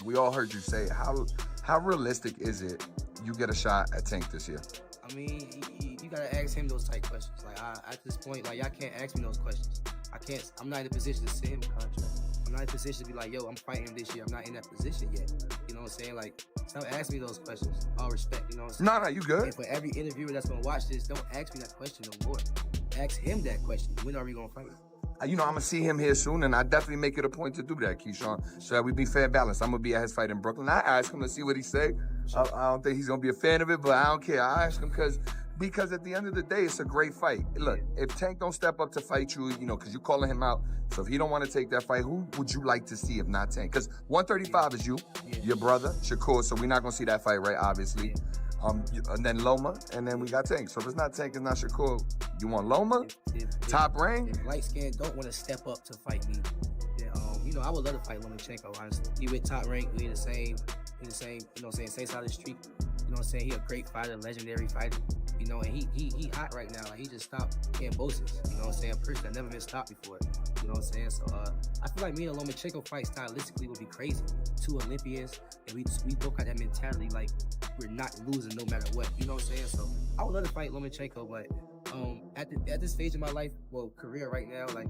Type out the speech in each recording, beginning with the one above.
We all heard you say it. How realistic is it you get a shot at Tank this year? I mean, you gotta ask him those type questions. Like, at this point, like, y'all can't ask me those questions. I'm not in a position to send him a contract. I'm not in a position to be like, yo, I'm fighting him this year. I'm not in that position yet. You know what I'm saying? Like, stop asking me those questions. All respect, you know what I'm saying? No, you good. And for every interviewer that's gonna watch this, don't ask me that question no more. Ask him that question. When are we gonna fight? I'm gonna see him here soon, and I definitely make it a point to do that, Keyshawn, so that we be fair and balanced. I'm gonna be at his fight in Brooklyn. I ask him to see what he say. I don't think he's gonna be a fan of it, but I don't care. I ask him because at the end of the day, it's a great fight. Look, if Tank don't step up to fight you, because you're calling him out. So if he don't want to take that fight, who would you like to see if not Tank? Because 135 is you, your brother, Shakur. So we're not gonna see that fight, right? Obviously. And then Loma, and then we got Tank. So if it's not Tank, it's not Shakur. You want Loma? Top rank? If light skin don't want to step up to fight me, then I would love to fight Lomachenko, honestly. He with top rank, we in the same, same side of the street. You know what I'm saying? He a great fighter, legendary fighter. And he hot right now. Like, he just stopped Cambosis. You know what I'm saying? A person that never been stopped before. You know what I'm saying? So I feel like me and Lomachenko fight stylistically would be crazy. Two Olympians, and we both got that mentality like we're not losing no matter what. You know what I'm saying? So I would love to fight Lomachenko, but at this stage of my life, career right now, like,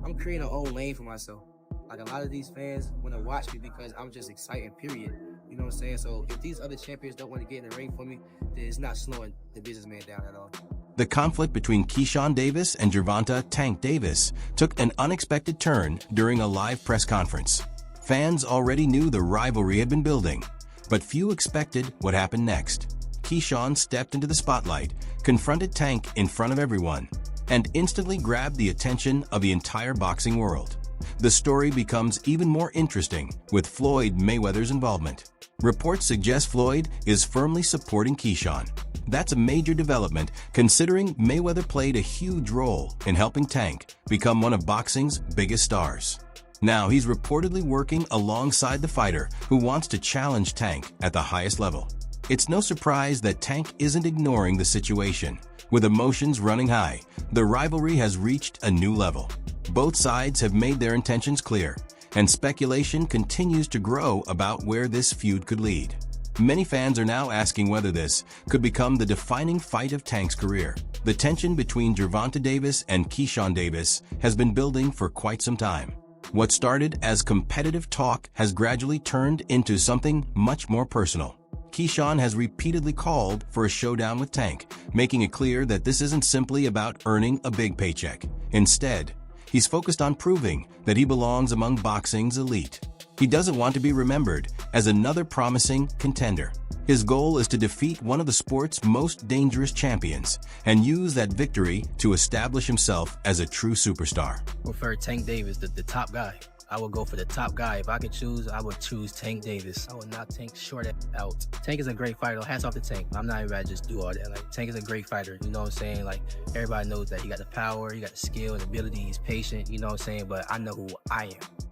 I'm creating an own lane for myself. Like, a lot of these fans want to watch me because I'm just exciting, period. You know what I'm saying? So if these other champions don't want to get in the ring for me, then it's not slowing the businessman down at all. The conflict between Keyshawn Davis and Gervonta "Tank" Davis took an unexpected turn during a live press conference. Fans already knew the rivalry had been building, but few expected what happened next. Keyshawn stepped into the spotlight, confronted Tank in front of everyone, and instantly grabbed the attention of the entire boxing world. The story becomes even more interesting with Floyd Mayweather's involvement. Reports suggest Floyd is firmly supporting Keyshawn. That's a major development considering Mayweather played a huge role in helping Tank become one of boxing's biggest stars. Now he's reportedly working alongside the fighter who wants to challenge Tank at the highest level. It's no surprise that Tank isn't ignoring the situation. With emotions running high, the rivalry has reached a new level. Both sides have made their intentions clear, and speculation continues to grow about where this feud could lead. Many fans are now asking whether this could become the defining fight of Tank's career. The tension between Gervonta Davis and Keyshawn Davis has been building for quite some time. What started as competitive talk has gradually turned into something much more personal. Keyshawn has repeatedly called for a showdown with Tank, making it clear that this isn't simply about earning a big paycheck. Instead, he's focused on proving that he belongs among boxing's elite. He doesn't want to be remembered as another promising contender. His goal is to defeat one of the sport's most dangerous champions and use that victory to establish himself as a true superstar. I prefer Tank Davis, the top guy. I would go for the top guy. If I could choose, I would choose Tank Davis. I would not Tank short out. Tank is a great fighter. Hats off to Tank. I'm not even about to just do all that. Like, Tank is a great fighter. You know what I'm saying? Like, everybody knows that he got the power, he got the skill and ability, he's patient, you know what I'm saying? But I know who I am.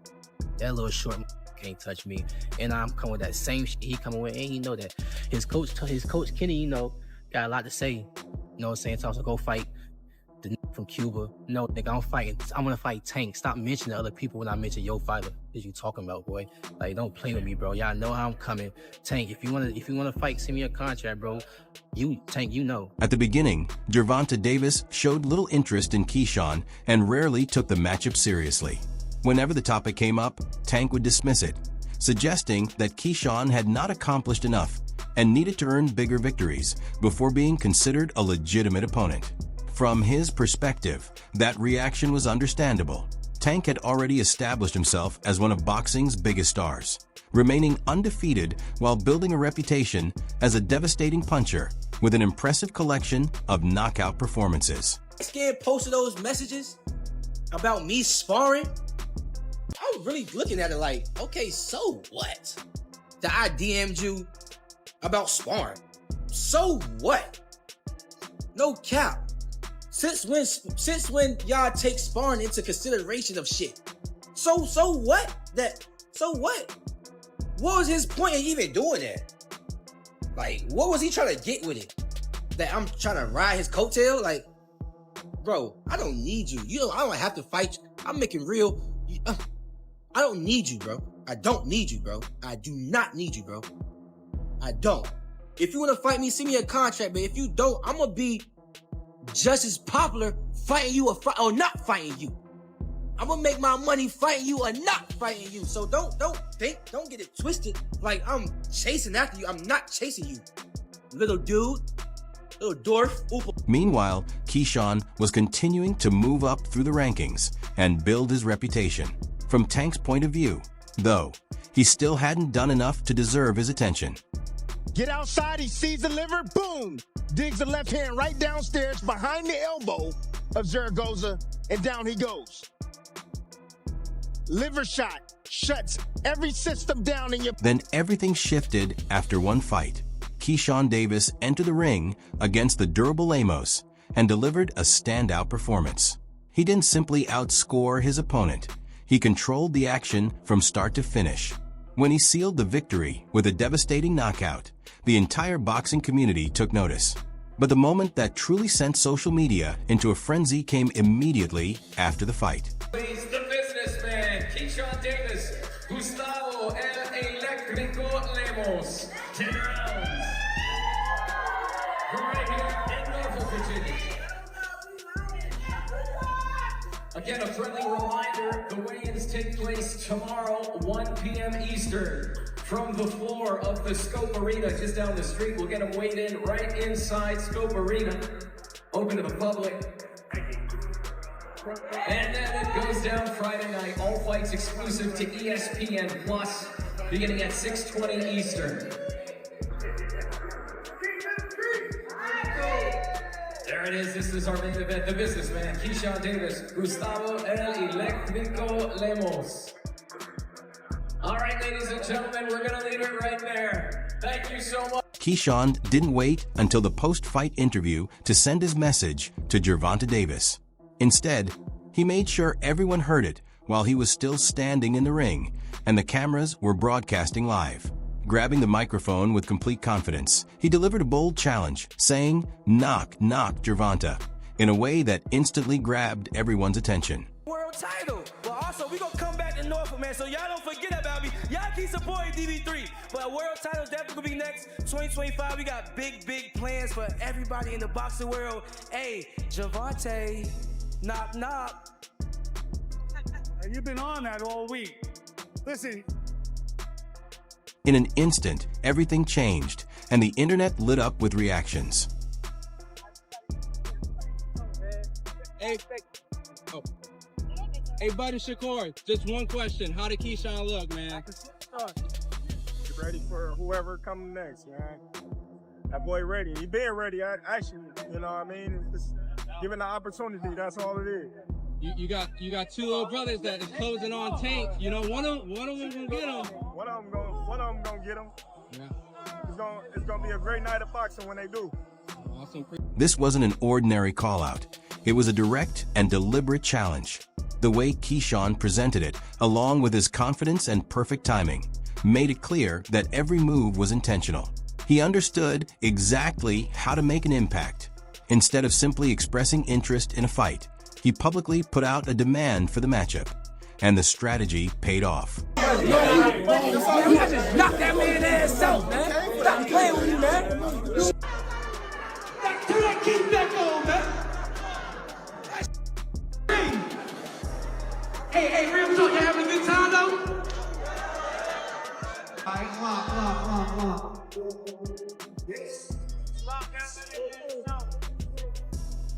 That little short can't touch me. And I'm coming with that same shit he coming with, and he know that. His coach Kenny, got a lot to say. You know what I'm saying? So go fight the from Cuba. No, nigga, I'm gonna fight Tank. Stop mentioning other people when I mention your fighter. What you talking about, boy? Like, don't play with me, bro. Y'all know how I'm coming. Tank, if you wanna fight, send me a contract, bro. Tank, you know. At the beginning, Gervonta Davis showed little interest in Keyshawn and rarely took the matchup seriously. Whenever the topic came up, Tank would dismiss it, suggesting that Keyshawn had not accomplished enough and needed to earn bigger victories before being considered a legitimate opponent. From his perspective, that reaction was understandable. Tank had already established himself as one of boxing's biggest stars, remaining undefeated while building a reputation as a devastating puncher with an impressive collection of knockout performances. Scared posted those messages about me sparring. I was really looking at it like, okay, so what? That I DM'd you about sparring. So what? No cap. Since when y'all take sparring into consideration of shit? So what? So what? What was his point in even doing that? Like, what was he trying to get with it? That I'm trying to ride his coattail? Like, bro, I don't need you. I don't have to fight you. I'm making real. I don't need you, bro. I don't need you, bro. I do not need you, bro. I don't. If you want to fight me, send me a contract, but if you don't, I'm going to be just as popular fighting you or not fighting you. I'm going to make my money fighting you or not fighting you. So don't get it twisted like I'm chasing after you. I'm not chasing you. Little dude, little dwarf. Meanwhile, Keyshawn was continuing to move up through the rankings and build his reputation. From Tank's point of view, though, he still hadn't done enough to deserve his attention. Get outside, he sees the liver, boom! Digs the left hand right downstairs behind the elbow of Zaragoza, and down he goes. Liver shot shuts every system down in your... Then everything shifted after one fight. Keyshawn Davis entered the ring against the durable Lemos and delivered a standout performance. He didn't simply outscore his opponent. He controlled the action from start to finish. When he sealed the victory with a devastating knockout, the entire boxing community took notice. But the moment that truly sent social media into a frenzy came immediately after the fight. He's the businessman, Keyshawn Davis, Gustavo El Electrico Lemos. 10 rounds. Right here in Norfolk, Virginia. Again, a friendly reminder, the weigh-ins take place tomorrow, 1 p.m. Eastern. From the floor of the Scope Arena, just down the street, we'll get them weighed in right inside Scope Arena. Open to the public. And then it goes down Friday night. All fights exclusive to ESPN Plus, beginning at 6:20 Eastern. There it is. This is our main event. The businessman, Keyshawn Davis, Gustavo El Electrico Lemos. All right, ladies and gentlemen, we're going to leave it right there. Thank you so much. Keyshawn didn't wait until the post-fight interview to send his message to Gervonta Davis. Instead, he made sure everyone heard it while he was still standing in the ring and the cameras were broadcasting live. Grabbing the microphone with complete confidence, he delivered a bold challenge, saying, "Knock, Gervonta," in a way that instantly grabbed everyone's attention. World title. But also, we're going to come back to Norfolk, man, so y'all don't forget about me. Y'all keep supporting DB3. But world title is definitely going to be next 2025. We got big plans for everybody in the boxing world. Hey, Gervonta, knock. You've been on that all week. Listen. In an instant, everything changed, and the internet lit up with reactions. Hey, Buddy Shakur, just one question. How did Keyshawn look, man? Get ready for whoever coming next, man. That boy ready. He been ready, actually. You know what I mean? It's just given the opportunity, that's all it is. You got two little brothers that is closing on Tank. You know, one of them gonna get him. One of them gonna get him. Yeah. It's gonna be a great night of boxing when they do. Awesome. This wasn't an ordinary call-out. It was a direct and deliberate challenge. The way Keyshawn presented it, along with his confidence and perfect timing, made it clear that every move was intentional. He understood exactly how to make an impact. Instead of simply expressing interest in a fight, he publicly put out a demand for the matchup, and the strategy paid off. Knock that man ass out, man. Stop playing with me, man. Keep that going, man. Hey, real talk, you having a good time, though? All right,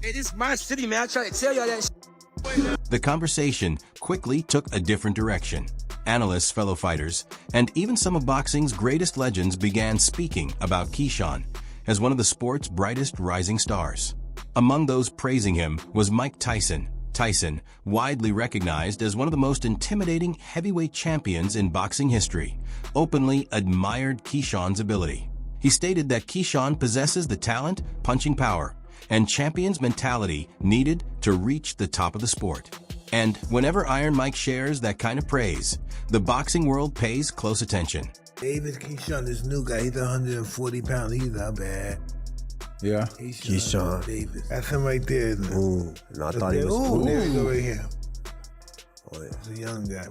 Hey, this is my city, man. I try to tell y'all that shit. The conversation quickly took a different direction. Analysts, fellow fighters, and even some of boxing's greatest legends began speaking about Keyshawn as one of the sport's brightest rising stars. Among those praising him was Mike Tyson. Tyson, widely recognized as one of the most intimidating heavyweight champions in boxing history, openly admired Keyshawn's ability. He stated that Keyshawn possesses the talent, punching power, and champion's mentality needed to reach the top of the sport. And whenever Iron Mike shares that kind of praise, the boxing world pays close attention. Davis Keyshawn, this new guy, he's 140 pounds. He's not bad. Yeah. Keyshawn Davis. That's him right there. Ooh, no, I thought he was. Ooh, there we go right here. Oh, yeah, he's a young guy.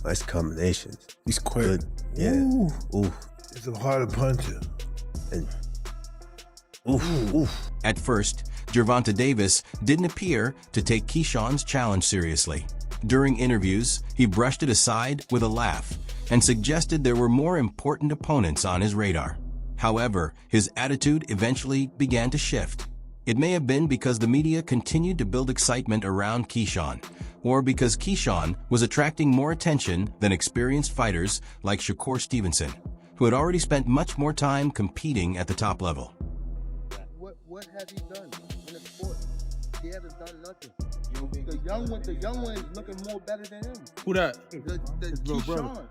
Nice combinations. He's quick. Good. Yeah. Ooh. He's a harder puncher. And At first, Gervonta Davis didn't appear to take Keyshawn's challenge seriously. During interviews, he brushed it aside with a laugh and suggested there were more important opponents on his radar. However, his attitude eventually began to shift. It may have been because the media continued to build excitement around Keyshawn, or because Keyshawn was attracting more attention than experienced fighters like Shakur Stevenson, who had already spent much more time competing at the top level. What has he done in the sport? He hasn't done nothing. The young one is looking more better than him. Who that? Keyshawn.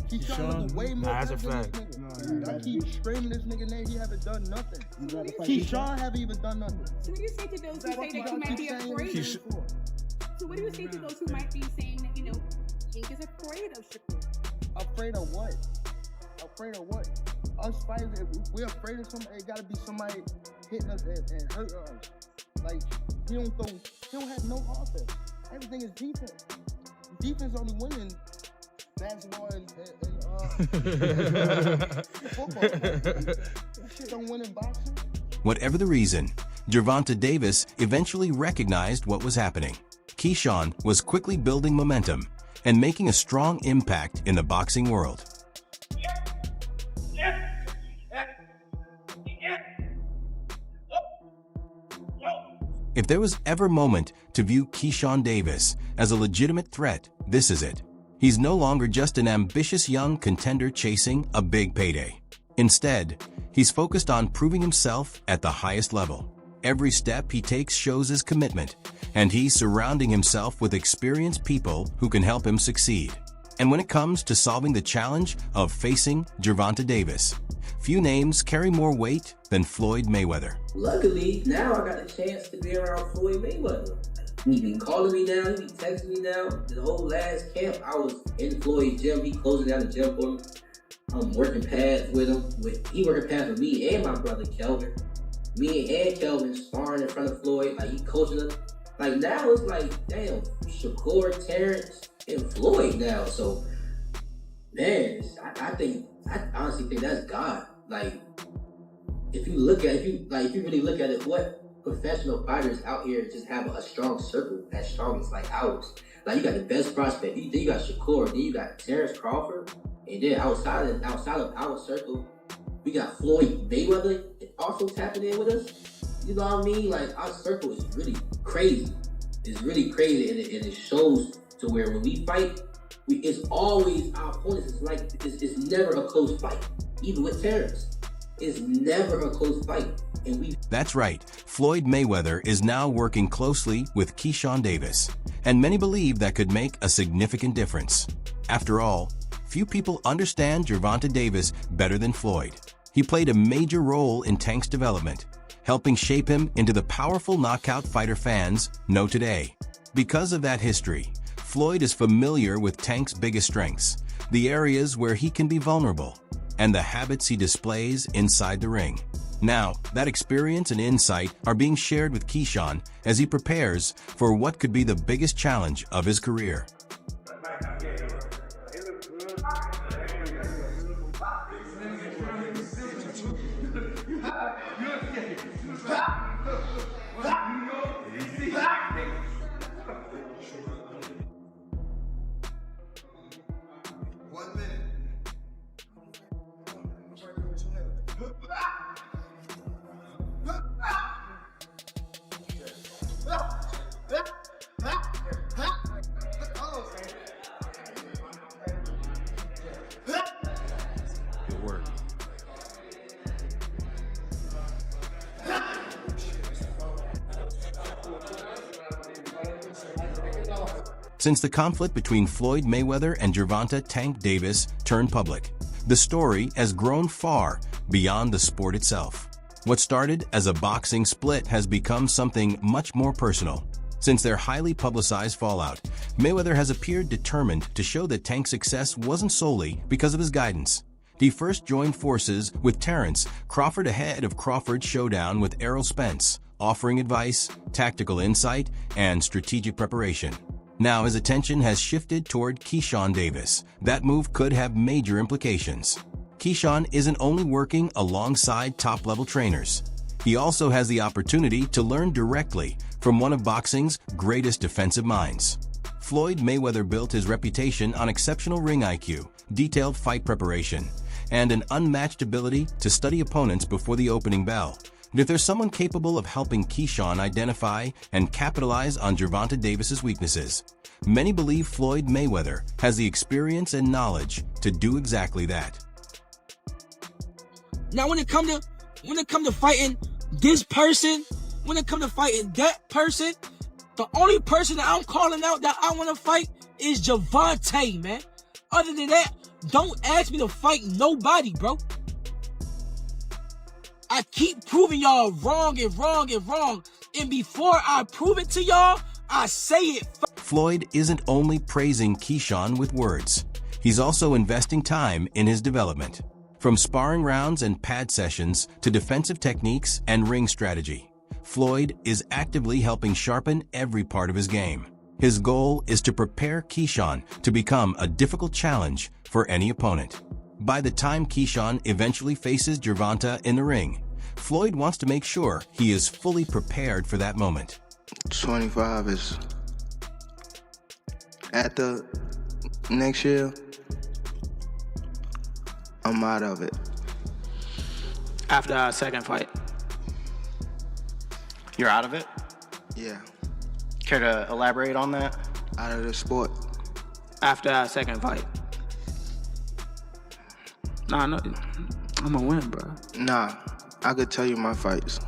Keyshawn looking way more better than this nigga. I keep screaming this nigga name, he haven't done nothing. Keyshawn haven't even done nothing. So what do you say to those who say that you might be afraid of? So what do you say to those who might be saying that, King is afraid of Shakur? Afraid of what? Afraid of what? Us fighters, if we're afraid of somebody, it gotta be somebody hitting us and hurt us. Like, he don't have no offense. Everything is defense. Defense only winning basketball and football. That shit don't win in boxing. Whatever the reason, Gervonta Davis eventually recognized what was happening. Keyshawn was quickly building momentum and making a strong impact in the boxing world. If there was ever a moment to view Keyshawn Davis as a legitimate threat, this is it. He's no longer just an ambitious young contender chasing a big payday. Instead, he's focused on proving himself at the highest level. Every step he takes shows his commitment, and he's surrounding himself with experienced people who can help him succeed. And when it comes to solving the challenge of facing Gervonta Davis, few names carry more weight than Floyd Mayweather. Luckily, now I got a chance to be around Floyd Mayweather. He been calling me down, he been texting me down. The whole last camp, I was in Floyd's gym. He closing down the gym for me. I'm working pads with him. He working pads with me and my brother Kelvin. Me and Kelvin sparring in front of Floyd. Like, he coaching us. Like, now it's like, damn, Shakur, Terrence, and Floyd now. So, man, I honestly think that's God. Like, if you really look at it, what professional fighters out here just have a strong circle as strong as like ours. Like, you got the best prospect. Then you got Shakur. Then you got Terrence Crawford. And then outside of our circle, we got Floyd Mayweather also tapping in with us. You know what I mean? Like, our circle is really crazy. It's really crazy, and it shows to where when we fight, it's always our opponents. It's like it's never a close fight. Even with Terrence, it's never a close fight. That's right. Floyd Mayweather is now working closely with Keyshawn Davis, and many believe that could make a significant difference. After all, few people understand Gervonta Davis better than Floyd. He played a major role in Tank's development, helping shape him into the powerful knockout fighter fans know today. Because of that history, Floyd is familiar with Tank's biggest strengths, the areas where he can be vulnerable, and the habits he displays inside the ring. Now, that experience and insight are being shared with Keyshawn as he prepares for what could be the biggest challenge of his career. Since the conflict between Floyd Mayweather and Gervonta "Tank" Davis turned public, the story has grown far beyond the sport itself. What started as a boxing split has become something much more personal. Since their highly publicized fallout, Mayweather has appeared determined to show that Tank's success wasn't solely because of his guidance. He first joined forces with Terrence Crawford ahead of Crawford's showdown with Errol Spence, offering advice, tactical insight, and strategic preparation. Now his attention has shifted toward Keyshawn Davis. That move could have major implications. Keyshawn isn't only working alongside top-level trainers. He also has the opportunity to learn directly from one of boxing's greatest defensive minds. Floyd Mayweather built his reputation on exceptional ring IQ, detailed fight preparation, and an unmatched ability to study opponents before the opening bell. And if there's someone capable of helping Keyshawn identify and capitalize on Gervonta Davis's weaknesses, many believe Floyd Mayweather has the experience and knowledge to do exactly that. Now, when it come to fighting this person, when it come to fighting that person, the only person that I'm calling out that I want to fight is Gervonta, man. Other than that, don't ask me to fight nobody, bro. I keep proving y'all wrong and wrong and wrong. And before I prove it to y'all, I say it. Floyd isn't only praising Keyshawn with words. He's also investing time in his development. From sparring rounds and pad sessions to defensive techniques and ring strategy, Floyd is actively helping sharpen every part of his game. His goal is to prepare Keyshawn to become a difficult challenge for any opponent. By the time Keyshawn eventually faces Gervonta in the ring, Floyd wants to make sure he is fully prepared for that moment. 25 is at the next year. I'm out of it. After our second fight. You're out of it? Yeah. Care to elaborate on that? Out of the sport. After our second fight. Nah, no, I'm gonna win, bro. Nah, I could tell you my fights.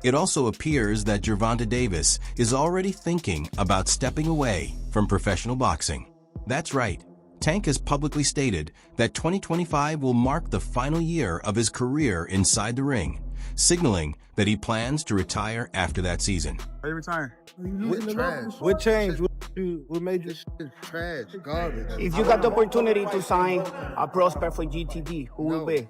It also appears that Gervonta Davis is already thinking about stepping away from professional boxing. That's right. Tank has publicly stated that 2025 will mark the final year of his career inside the ring, signaling that he plans to retire after that season. Are you retiring? With trash. What changed? What made you Trash, garbage. If you got the opportunity to sign a prospect for GTD, who will be?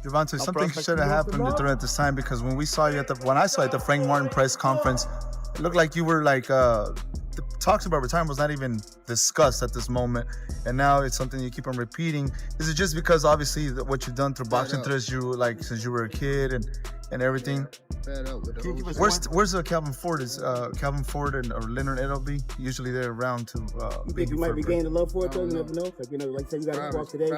Gervonta, something should have happened during this time, because when I saw you at the Frank Martin press conference, it looked like you were like the talks about retirement was not even discussed at this moment, and now it's something you keep on repeating. Is it just because obviously what you've done through boxing since you were a kid and everything? Where's Calvin Ford? Is Calvin Ford or Leonard Edelby usually they're around to? You think you might be gaining the love for it though? You never know. Like say you got to walk today.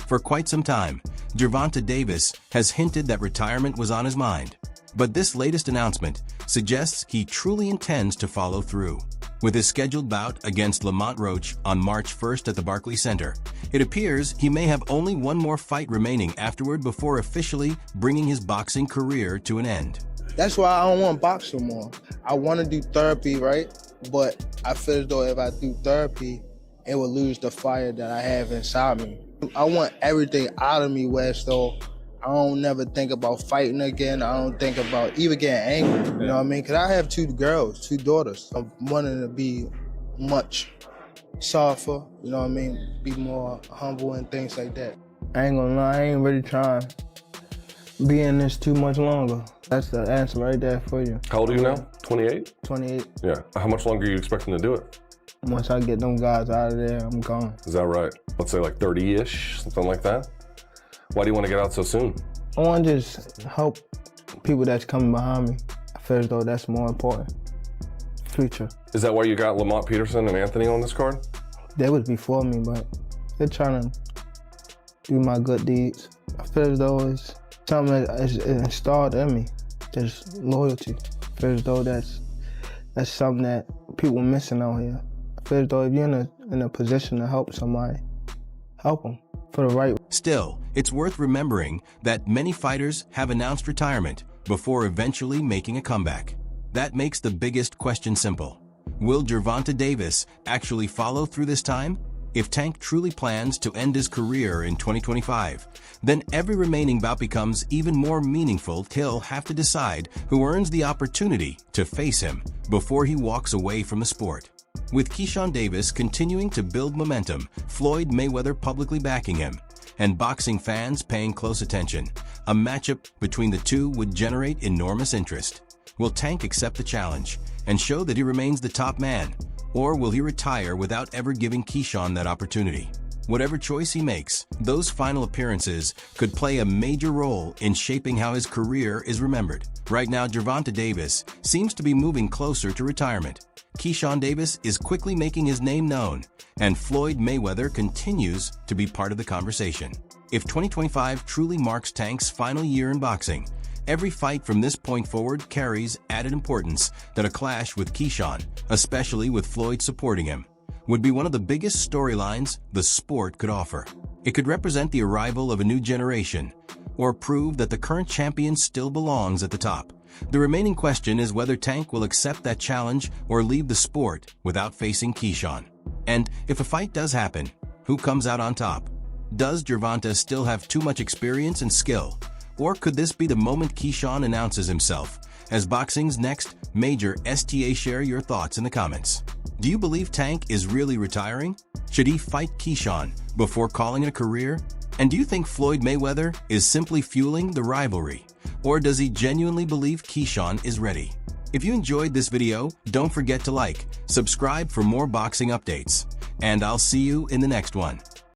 For quite some time, Gervonta Davis has hinted that retirement was on his mind. But this latest announcement suggests he truly intends to follow through. With his scheduled bout against Lamont Roach on March 1st at the Barclays Center, it appears he may have only one more fight remaining afterward before officially bringing his boxing career to an end. That's why I don't want to box no more. I want to do therapy, right? But I feel as though if I do therapy, it will lose the fire that I have inside me. I want everything out of me, Wes, though. I don't never think about fighting again. I don't think about even getting angry, you know what I mean? Because I have two daughters. I'm wanting to be much softer, you know what I mean? Be more humble and things like that. I ain't gonna lie, I ain't really trying to be in this too much longer. That's the answer right there for you. How old are you now? 28? 28. Yeah. How much longer are you expecting to do it? Once I get them guys out of there, I'm gone. Is that right? Let's say like 30-ish, something like that? Why do you want to get out so soon? I want to just help people that's coming behind me. I feel as though that's more important. Future. Is that why you got Lamont Peterson and Anthony on this card? They was before me, but they're trying to do my good deeds. I feel as though it's something that is installed in me. Just loyalty. I feel as though that's something that people are missing out here. I feel as though if you're in a position to help somebody, help them for the right. Still, it's worth remembering that many fighters have announced retirement before eventually making a comeback. That makes the biggest question simple. Will Gervonta Davis actually follow through this time? If Tank truly plans to end his career in 2025, then every remaining bout becomes even more meaningful. He'll have to decide who earns the opportunity to face him before he walks away from the sport. With Keyshawn Davis continuing to build momentum, Floyd Mayweather publicly backing him, and boxing fans paying close attention, a matchup between the two would generate enormous interest. Will Tank accept the challenge and show that he remains the top man? Or will he retire without ever giving Keyshawn that opportunity? Whatever choice he makes, those final appearances could play a major role in shaping how his career is remembered. Right now, Gervonta Davis seems to be moving closer to retirement. Keyshawn Davis is quickly making his name known, and Floyd Mayweather continues to be part of the conversation. If 2025 truly marks Tank's final year in boxing, every fight from this point forward carries added importance that a clash with Keyshawn, especially with Floyd supporting him, would be one of the biggest storylines the sport could offer. It could represent the arrival of a new generation, or prove that the current champion still belongs at the top. The remaining question is whether Tank will accept that challenge or leave the sport without facing Keyshawn. And if a fight does happen, who comes out on top? Does Gervonta still have too much experience and skill? Or could this be the moment Keyshawn announces himself as boxing's next major STA? Share your thoughts in the comments. Do you believe Tank is really retiring? Should he fight Keyshawn before calling it a career? And do you think Floyd Mayweather is simply fueling the rivalry? Or does he genuinely believe Keyshawn is ready? If you enjoyed this video, don't forget to like, subscribe for more boxing updates, and I'll see you in the next one.